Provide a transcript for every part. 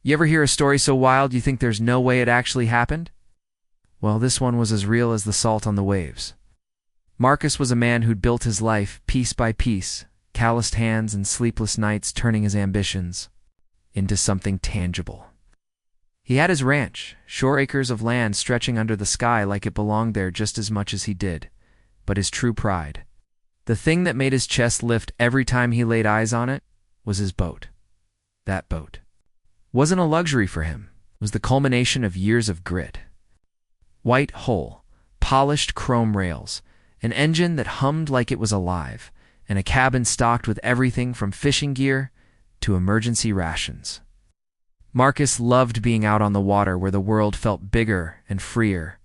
You ever hear a story so wild you think there's no way it actually happened? Well, this one was as real as the salt on the waves. Marcus was a man who'd built his life piece by piece, calloused hands and sleepless nights turning his ambitions into something tangible. He had his ranch, shore acres of land stretching under the sky like it belonged there just as much as he did. But his true pride, the thing that made his chest lift every time he laid eyes on it, was his boat. That boat wasn't a luxury for him. It was the culmination of years of grit. White hull, polished chrome rails, an engine that hummed like it was alive, and a cabin stocked with everything from fishing gear to emergency rations. Marcus loved being out on the water where the world felt bigger and freer,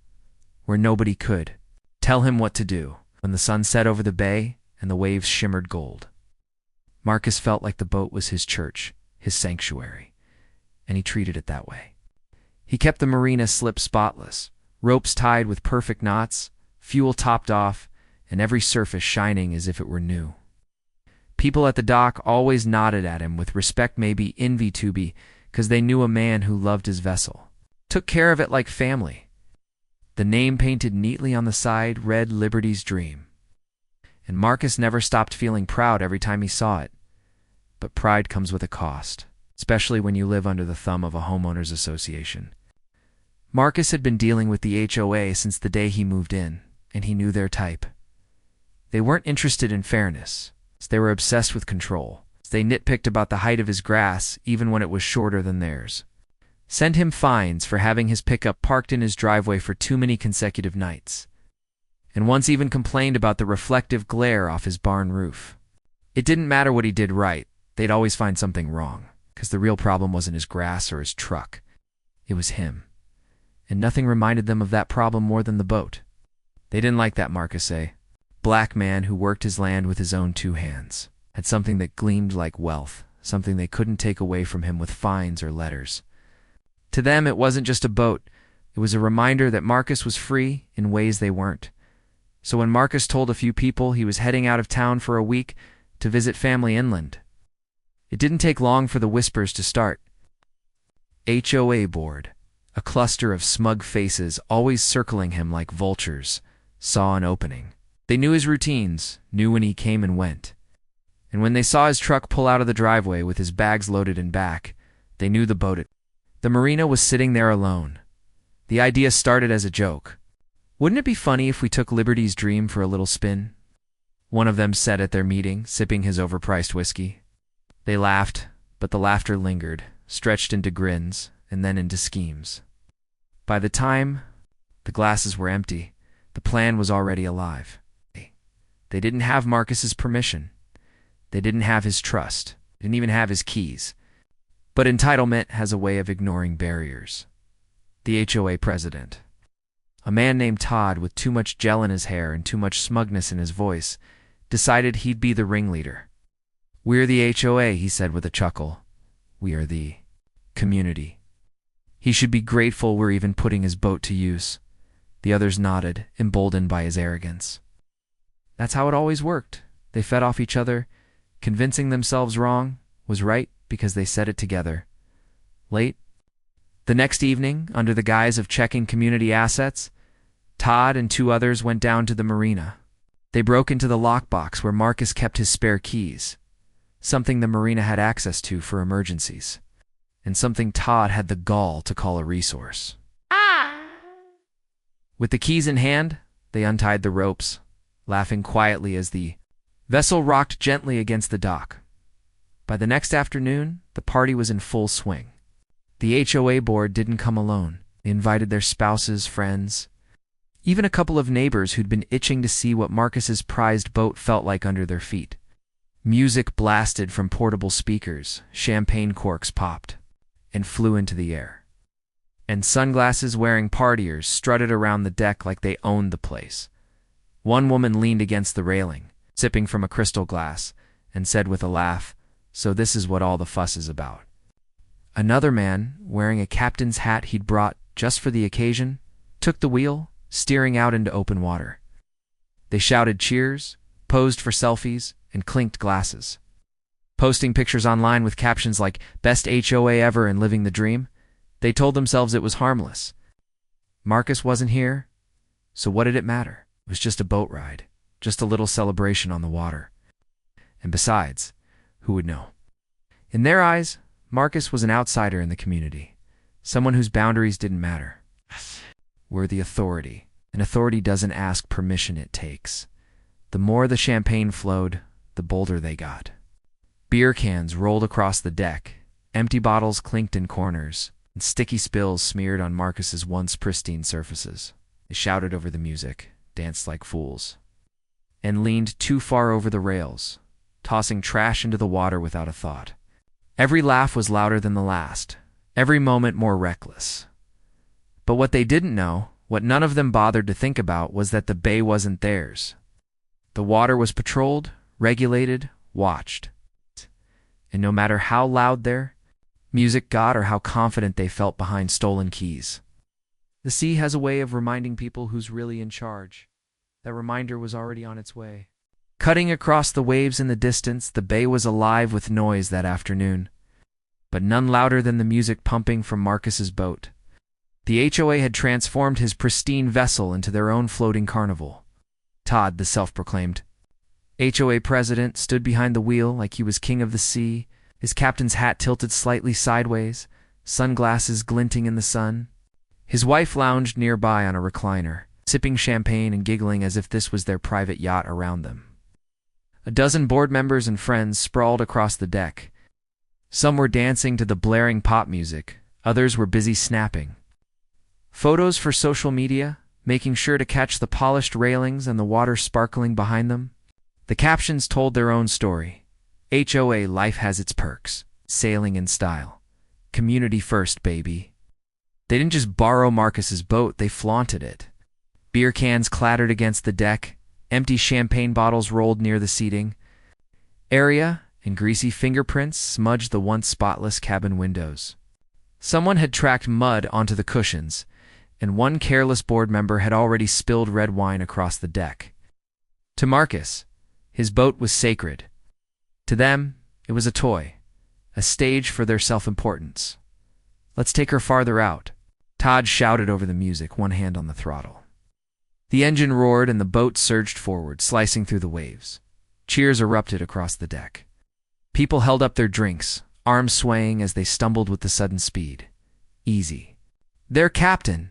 where nobody could tell him what to do. When the sun set over the bay and the waves shimmered gold, Marcus felt like the boat was his church, his sanctuary, and he treated it that way. He kept the marina slip spotless, ropes tied with perfect knots, fuel topped off, and every surface shining as if it were new. People at the dock always nodded at him with respect, maybe envy to be, because they knew a man who loved his vessel, took care of it like family. The name painted neatly on the side read Liberty's Dream. And Marcus never stopped feeling proud every time he saw it. But pride comes with a cost, especially when you live under the thumb of a homeowners association. Marcus had been dealing with the HOA since the day he moved in, and he knew their type. They weren't interested in fairness. They were obsessed with control. They nitpicked about the height of his grass, even when it was shorter than theirs. Sent him fines for having his pickup parked in his driveway for too many consecutive nights. And once even complained about the reflective glare off his barn roof. It didn't matter what he did right, they'd always find something wrong, because the real problem wasn't his grass or his truck. It was him. And nothing reminded them of that problem more than the boat. They didn't like that Marcus, black man who worked his land with his own two hands, had something that gleamed like wealth, something they couldn't take away from him with fines or letters. To them, it wasn't just a boat. It was a reminder that Marcus was free in ways they weren't. So when Marcus told a few people he was heading out of town for a week to visit family inland, it didn't take long for the whispers to start. HOA board, a cluster of smug faces always circling him like vultures, saw an opening. They knew his routines, knew when he came and went. And when they saw his truck pull out of the driveway with his bags loaded in back, they knew the boat. The marina was sitting there alone. The idea started as a joke. "Wouldn't it be funny if we took Liberty's Dream for a little spin?" one of them said at their meeting, sipping his overpriced whiskey. They laughed, but the laughter lingered, stretched into grins, and then into schemes. By the time the glasses were empty, the plan was already alive. They didn't have Marcus's permission. They didn't have his trust. They didn't even have his keys. But entitlement has a way of ignoring barriers. The HOA president, a man named Todd with too much gel in his hair and too much smugness in his voice, decided he'd be the ringleader. "We're the HOA," he said with a chuckle. "We are the community. He should be grateful we're even putting his boat to use." The others nodded, emboldened by his arrogance. That's how it always worked. They fed off each other, convincing themselves wrong was right because they said it together. Late the next evening, under the guise of checking community assets, Todd and two others went down to the marina. They broke into the lockbox where Marcus kept his spare keys, something the marina had access to for emergencies, and something Todd had the gall to call a resource. With the keys in hand, they untied the ropes, laughing quietly as the vessel rocked gently against the dock. By the next afternoon, the party was in full swing. The HOA board didn't come alone. They invited their spouses, friends, even a couple of neighbors who'd been itching to see what Marcus's prized boat felt like under their feet. Music blasted from portable speakers, champagne corks popped and flew into the air. And sunglasses-wearing partiers strutted around the deck like they owned the place. One woman leaned against the railing, sipping from a crystal glass, and said with a laugh, "So this is what all the fuss is about." Another man, wearing a captain's hat he'd brought just for the occasion, took the wheel, steering out into open water. They shouted cheers, posed for selfies, and clinked glasses. posting pictures online with captions like "Best HOA ever" and "Living the dream." They told themselves it was harmless. Marcus wasn't here, so what did it matter? It was just a boat ride, just a little celebration on the water. And besides, who would know? In their eyes, Marcus was an outsider in the community, someone whose boundaries didn't matter. We're the authority, and authority doesn't ask permission, it takes. The more the champagne flowed, the bolder they got. Beer cans rolled across the deck, empty bottles clinked in corners, and sticky spills smeared on Marcus's once pristine surfaces. They shouted over the music, danced like fools, and leaned too far over the rails, tossing trash into the water without a thought. Every laugh was louder than the last, every moment more reckless. But what they didn't know, what none of them bothered to think about, was that the bay wasn't theirs. The water was patrolled, regulated, watched. And no matter how loud their music got or how confident they felt behind stolen keys, the sea has a way of reminding people who's really in charge. That reminder was already on its way. Cutting across the waves in the distance, the bay was alive with noise that afternoon, but none louder than the music pumping from Marcus's boat. The HOA had transformed his pristine vessel into their own floating carnival. Todd, the self-proclaimed HOA president, stood behind the wheel like he was king of the sea, his captain's hat tilted slightly sideways, sunglasses glinting in the sun. His wife lounged nearby on a recliner, sipping champagne and giggling as if this was their private yacht around them. A dozen board members and friends sprawled across the deck. Some were dancing to the blaring pop music, others were busy snapping photos for social media, making sure to catch the polished railings and the water sparkling behind them. The captions told their own story. HOA, life has its perks. Sailing in style. Community first, baby. They didn't just borrow Marcus's boat, they flaunted it. Beer cans clattered against the deck, empty champagne bottles rolled near the seating area, and greasy fingerprints smudged the once spotless cabin windows. Someone had tracked mud onto the cushions, and one careless board member had already spilled red wine across the deck. To Marcus, his boat was sacred. To them, it was a toy, a stage for their self-importance. "Let's take her farther out," Todd shouted over the music, one hand on the throttle. The engine roared and the boat surged forward, slicing through the waves. Cheers erupted across the deck. People held up their drinks, arms swaying as they stumbled with the sudden speed. "Easy." "Their captain,"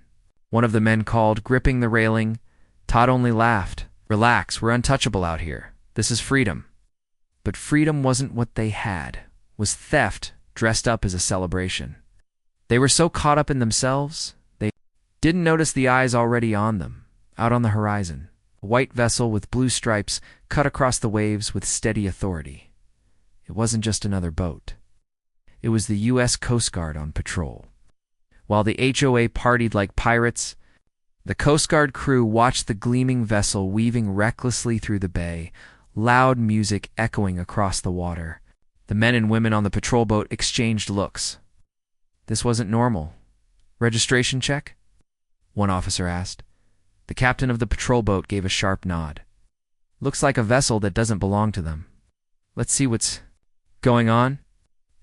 one of the men called, gripping the railing. Todd only laughed. "Relax, we're untouchable out here. This is freedom." But freedom wasn't what they had, was theft dressed up as a celebration. They were so caught up in themselves, they didn't notice the eyes already on them, out on the horizon. A white vessel with blue stripes cut across the waves with steady authority. It wasn't just another boat. It was the U.S. Coast Guard on patrol. While the HOA partied like pirates, the Coast Guard crew watched the gleaming vessel weaving recklessly through the bay, loud music echoing across the water. The men and women on the patrol boat exchanged looks. "This wasn't normal. Registration check?" one officer asked. The captain of the patrol boat gave a sharp nod. "Looks like a vessel that doesn't belong to them. Let's see what's going on."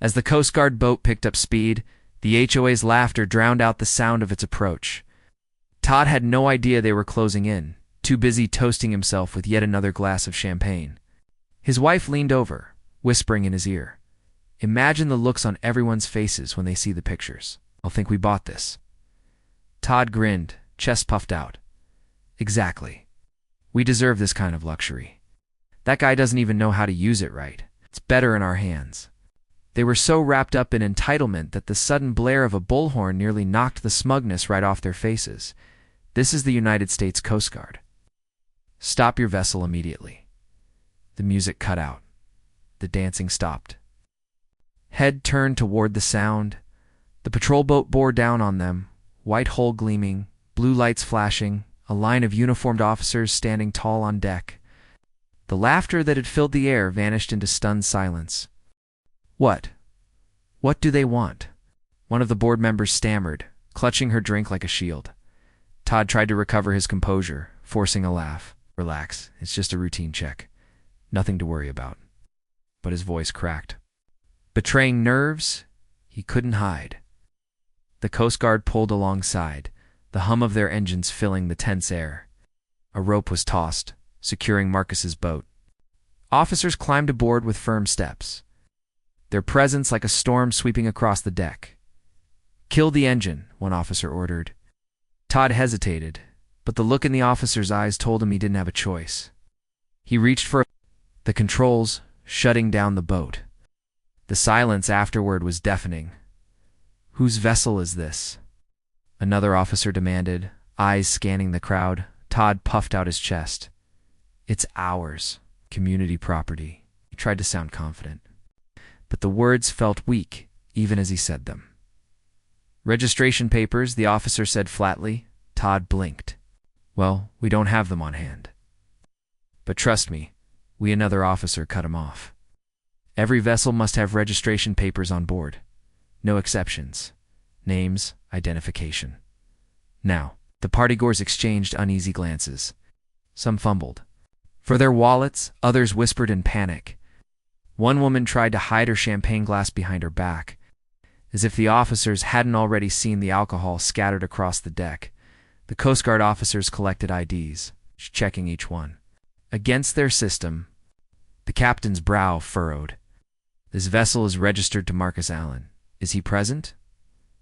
As the Coast Guard boat picked up speed, the HOA's laughter drowned out the sound of its approach. Todd had no idea they were closing in, too busy toasting himself with yet another glass of champagne. His wife leaned over, whispering in his ear, "Imagine the looks on everyone's faces when they see the pictures. They'll think we bought this." Todd grinned, chest puffed out. "Exactly. We deserve this kind of luxury. That guy doesn't even know how to use it right. It's better in our hands." They were so wrapped up in entitlement that the sudden blare of a bullhorn nearly knocked the smugness right off their faces. This is the United States Coast Guard. "Stop your vessel immediately." The music cut out. The dancing stopped. Head turned toward the sound. The patrol boat bore down on them, white hull gleaming, blue lights flashing, a line of uniformed officers standing tall on deck. The laughter that had filled the air vanished into stunned silence. "What? What do they want?" one of the board members stammered, clutching her drink like a shield. Todd tried to recover his composure, forcing a laugh. "Relax, it's just a routine check. Nothing to worry about." but his voice cracked. Betraying nerves he couldn't hide. The Coast Guard pulled alongside, the hum of their engines filling the tense air. A rope was tossed, securing Marcus's boat. Officers climbed aboard with firm steps, their presence like a storm sweeping across the deck. "Kill the engine," one officer ordered. Todd hesitated, but the look in the officer's eyes told him he didn't have a choice. He reached for the controls, shutting down the boat. The silence afterward was deafening. "Whose vessel is this?" another officer demanded, eyes scanning the crowd. Todd puffed out his chest. "It's ours. Community property." He tried to sound confident, but the words felt weak even as he said them. "Registration papers," the officer said flatly. Todd blinked. "Well, we don't have them on hand." "But trust me," another officer cut him off. "Every vessel must have registration papers on board. No exceptions. Names, identification." Now, the partygoers exchanged uneasy glances. Some fumbled for their wallets, others whispered in panic. One woman tried to hide her champagne glass behind her back, as if the officers hadn't already seen the alcohol scattered across the deck. The Coast Guard officers collected IDs, checking each one. Against their system, the captain's brow furrowed. "This vessel is registered to Marcus Allen. Is he present?"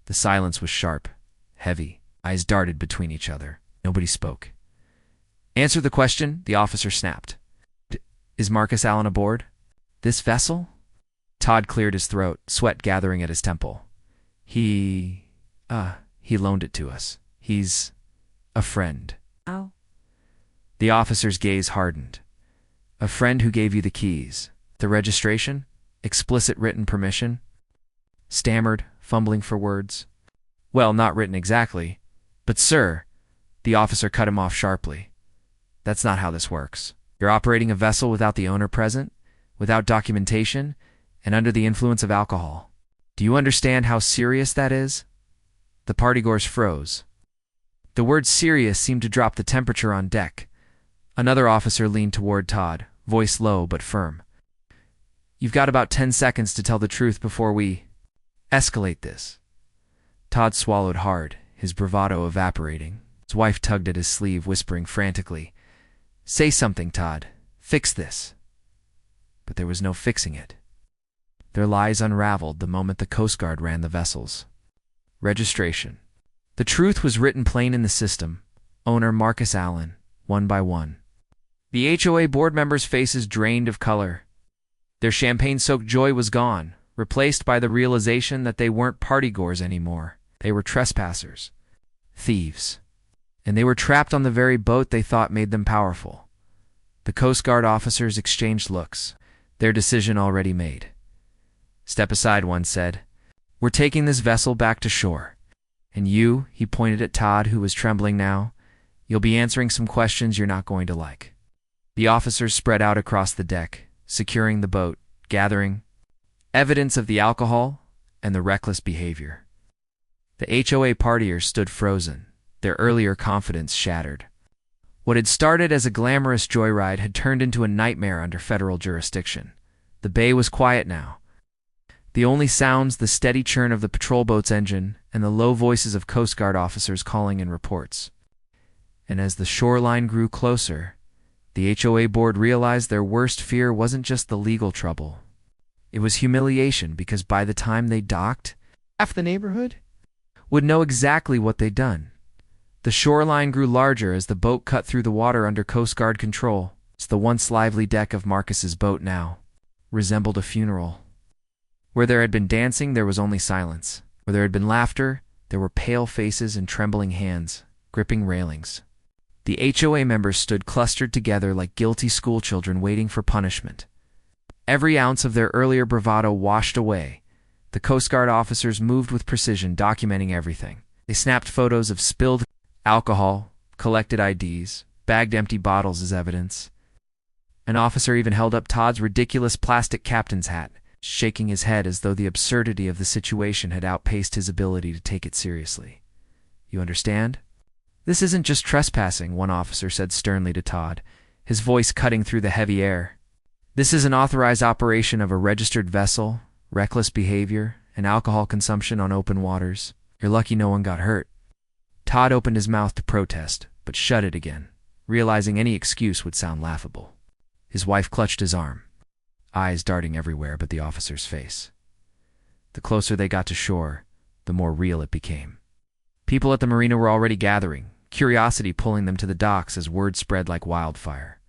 The silence was sharp, heavy. Eyes darted between each other. Nobody spoke. "Answer the question," the officer snapped. "Is Marcus Allen aboard this vessel?" Todd cleared his throat, sweat gathering at his temple. He loaned it to us. He's a friend." Oh. The officer's gaze hardened. "A friend who gave you the keys, the registration, explicit written permission?" Stammered, fumbling for words. "Well, not written exactly. But sir," the officer cut him off sharply. "That's not how this works. You're operating a vessel without the owner present, without documentation, and under the influence of alcohol. Do you understand how serious that is?" The partygoers froze. The word serious seemed to drop the temperature on deck. Another officer leaned toward Todd, voice low but firm. "You've got about 10 seconds to tell the truth before we escalate this." Todd swallowed hard, his bravado evaporating. His wife tugged at his sleeve, whispering frantically, "Say something, Todd. Fix this." But there was no fixing it. Their lies unraveled the moment the Coast Guard ran the vessels. Registration. The truth was written plain in the system. Owner Marcus Allen, one by one. The HOA board members' faces drained of color. Their champagne-soaked joy was gone, replaced by the realization that they weren't partygoers anymore. They were trespassers, thieves, and they were trapped on the very boat they thought made them powerful. The Coast Guard officers exchanged looks, their decision already made. "Step aside," one said. "We're taking this vessel back to shore. And you," he pointed at Todd, who was trembling now, "you'll be answering some questions you're not going to like." The officers spread out across the deck, securing the boat, gathering evidence of the alcohol and the reckless behavior. The HOA partiers stood frozen, their earlier confidence shattered. What had started as a glamorous joyride had turned into a nightmare under federal jurisdiction. The bay was quiet now. The only sounds, the steady churn of the patrol boat's engine and the low voices of Coast Guard officers calling in reports. And as the shoreline grew closer, the HOA board realized their worst fear wasn't just the legal trouble. It was humiliation, because by the time they docked, half the neighborhood would know exactly what they'd done. The shoreline grew larger as the boat cut through the water under Coast Guard control. The once lively deck of Marcus's boat now resembled a funeral. Where there had been dancing, there was only silence. Where there had been laughter, there were pale faces and trembling hands, gripping railings. The HOA members stood clustered together like guilty schoolchildren waiting for punishment. Every ounce of their earlier bravado washed away. The Coast Guard officers moved with precision, documenting everything. They snapped photos of spilled alcohol, collected IDs, bagged empty bottles as evidence. An officer even held up Todd's ridiculous plastic captain's hat, shaking his head as though the absurdity of the situation had outpaced his ability to take it seriously. "You understand? This isn't just trespassing," one officer said sternly to Todd, his voice cutting through the heavy air. This is an authorized operation of a registered vessel, reckless behavior, and alcohol consumption on open waters. You're lucky no one got hurt. Todd opened his mouth to protest, but shut it again, realizing any excuse would sound laughable. His wife clutched his arm, eyes darting everywhere but the officer's face. The closer they got to shore, the more real it became. People at the marina were already gathering, curiosity pulling them to the docks as word spread like wildfire.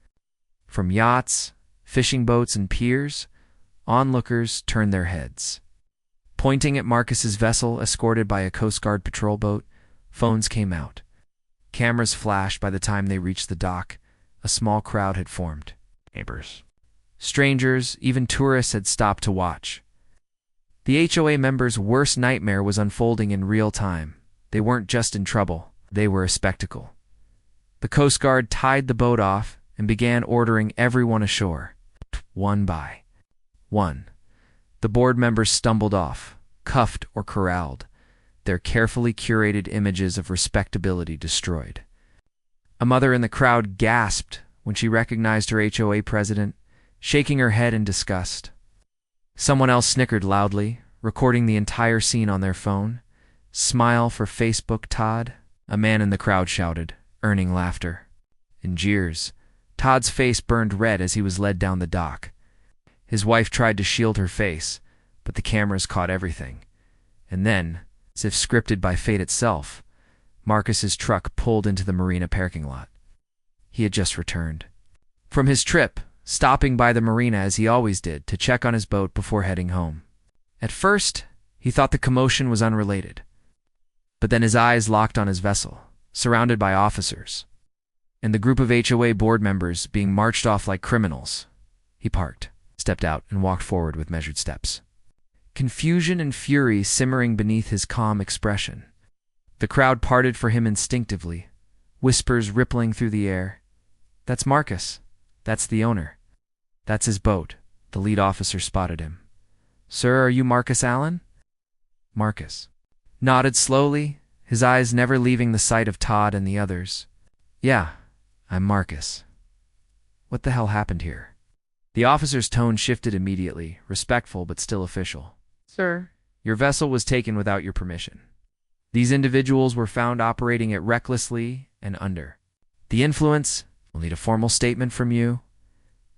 From yachts, fishing boats, and piers, onlookers turned their heads. Pointing at Marcus's vessel, escorted by a Coast Guard patrol boat, phones came out. Cameras flashed. By the time they reached the dock, a small crowd had formed. Neighbors, strangers, even tourists had stopped to watch. The HOA members' worst nightmare was unfolding in real time. They weren't just in trouble, they were a spectacle. The Coast Guard tied the boat off and began ordering everyone ashore. One by one, the board members stumbled off, cuffed or corralled, their carefully curated images of respectability destroyed. A mother in the crowd gasped when she recognized her HOA president, shaking her head in disgust. Someone else snickered loudly, recording the entire scene on their phone. "Smile for Facebook, Todd," a man in the crowd shouted, earning laughter. In jeers, Todd's face burned red as he was led down the dock. His wife tried to shield her face, but the cameras caught everything. And then, as if scripted by fate itself, Marcus's truck pulled into the marina parking lot. He had just returned from his trip, stopping by the marina as he always did to check on his boat before heading home. At first, he thought the commotion was unrelated. But then his eyes locked on his vessel, surrounded by officers, and the group of HOA board members being marched off like criminals. He parked, stepped out, and walked forward with measured steps, confusion and fury simmering beneath his calm expression. The crowd parted for him instinctively, whispers rippling through the air. "That's Marcus. That's the owner. That's his boat." The lead officer spotted him. "Sir, are you Marcus Allen?" Marcus nodded slowly, his eyes never leaving the sight of Todd and the others. "Yeah, I'm Marcus. What the hell happened here?" The officer's tone shifted immediately, respectful but still official. "Sir, your vessel was taken without your permission. These individuals were found operating it recklessly and under the influence. We'll need a formal statement from you,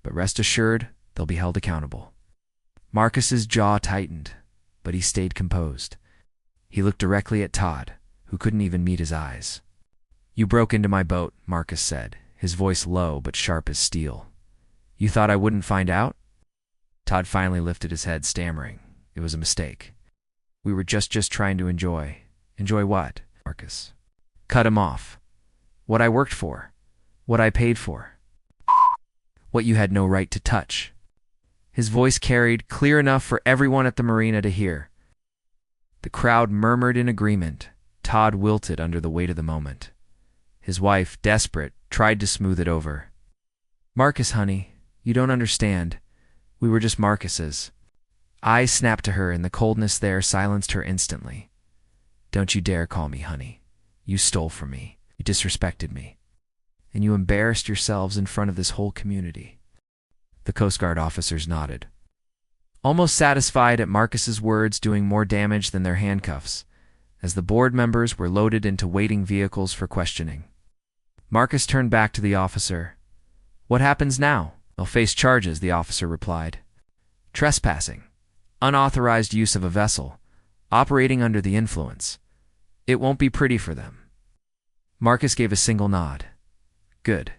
but rest assured they'll be held accountable." Marcus's jaw tightened, but he stayed composed. He looked directly at Todd, who couldn't even meet his eyes. "You broke into my boat," Marcus said, his voice low but sharp as steel. "You thought I wouldn't find out?" Todd finally lifted his head, stammering. It was a mistake. "We were just trying to enjoy." "Enjoy what?" Marcus cut him off. "What I worked for. What I paid for. What you had no right to touch." His voice carried, clear enough for everyone at the marina to hear. The crowd murmured in agreement. Todd wilted under the weight of the moment. His wife, desperate, tried to smooth it over. "Marcus, honey, you don't understand. We were just Marcuses." Eyes snapped to her, and the coldness there silenced her instantly. "Don't you dare call me honey. You stole from me. You disrespected me. And you embarrassed yourselves in front of this whole community." The Coast Guard officers nodded, almost satisfied at Marcus's words doing more damage than their handcuffs, as the board members were loaded into waiting vehicles for questioning. Marcus turned back to the officer. "What happens now?" "They'll face charges," the officer replied. "Trespassing, unauthorized use of a vessel, operating under the influence. It won't be pretty for them." Marcus gave a single nod. "Good."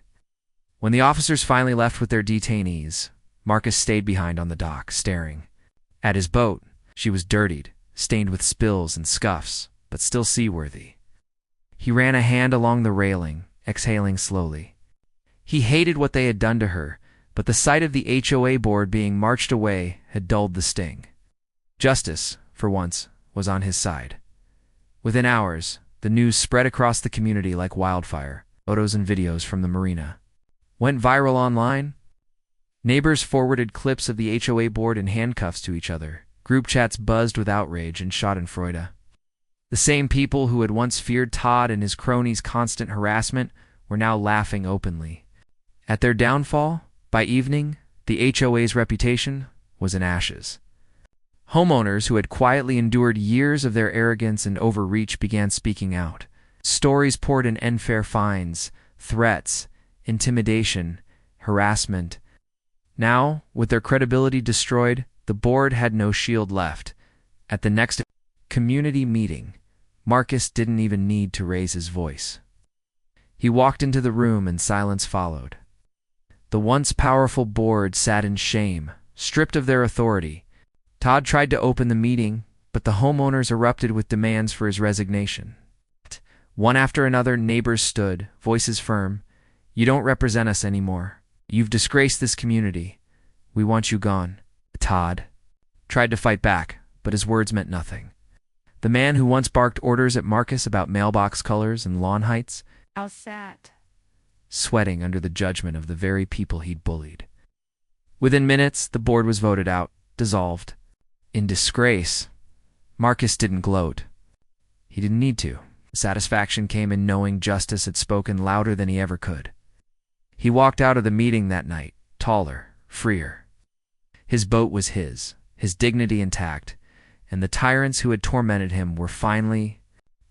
When the officers finally left with their detainees, Marcus stayed behind on the dock, staring at his boat. She was dirtied, stained with spills and scuffs, but still seaworthy. He ran a hand along the railing, exhaling slowly. He hated what they had done to her, but the sight of the HOA board being marched away had dulled the sting. Justice, for once, was on his side. Within hours, the news spread across the community like wildfire. Photos and videos from the marina went viral online. Neighbors forwarded clips of the HOA board in handcuffs to each other. Group chats buzzed with outrage and schadenfreude. The same people who had once feared Todd and his cronies' constant harassment were now laughing openly at their downfall. By evening, The HOA's reputation was in ashes. Homeowners who had quietly endured years of their arrogance and overreach began speaking out. Stories poured in: unfair fines, threats, intimidation, harassment. Now, with their credibility destroyed, the board had no shield left. At the next community meeting, Marcus didn't even need to raise his voice. He walked into the room and silence followed. The once powerful board sat in shame, stripped of their authority. Todd tried to open the meeting, but the homeowners erupted with demands for his resignation. One after another, neighbors stood, voices firm. "You don't represent us anymore. You've disgraced this community. We want you gone." Todd tried to fight back, but his words meant nothing. The man who once barked orders at Marcus about mailbox colors and lawn heights now sat, sweating under the judgment of the very people he'd bullied. Within minutes, the board was voted out, dissolved. In disgrace, Marcus didn't gloat. He didn't need to. Satisfaction came in knowing justice had spoken louder than he ever could. He walked out of the meeting that night, taller, freer. His boat was his dignity intact, and the tyrants who had tormented him were finally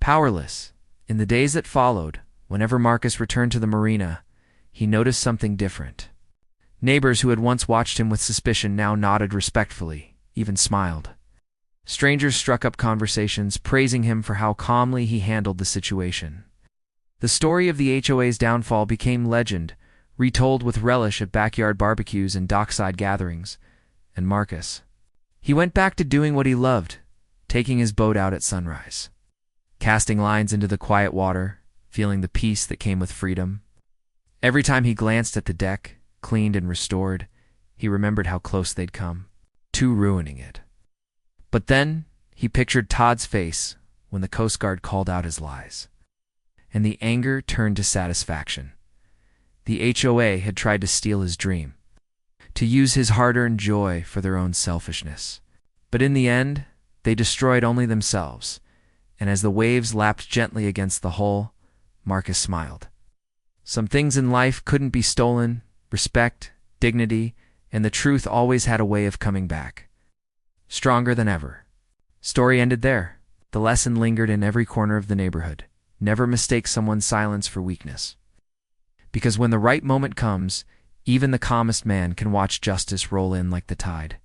powerless. In the days that followed, whenever Marcus returned to the marina, he noticed something different. Neighbors who had once watched him with suspicion now nodded respectfully, even smiled. Strangers struck up conversations, praising him for how calmly he handled the situation. The story of the HOA's downfall became legend, retold with relish at backyard barbecues and dockside gatherings. And Marcus, he went back to doing what he loved, taking his boat out at sunrise, casting lines into the quiet water, feeling the peace that came with freedom. Every time he glanced at the deck, cleaned and restored, he remembered how close they'd come to ruining it. But then he pictured Todd's face when the Coast Guard called out his lies, and the anger turned to satisfaction. The HOA had tried to steal his dream, to use his hard-earned joy for their own selfishness. But in the end, they destroyed only themselves, and as the waves lapped gently against the hull, Marcus smiled. Some things in life couldn't be stolen: respect, dignity, and the truth always had a way of coming back, stronger than ever. Story ended there. The lesson lingered in every corner of the neighborhood. Never mistake someone's silence for weakness. Because when the right moment comes, even the calmest man can watch justice roll in like the tide.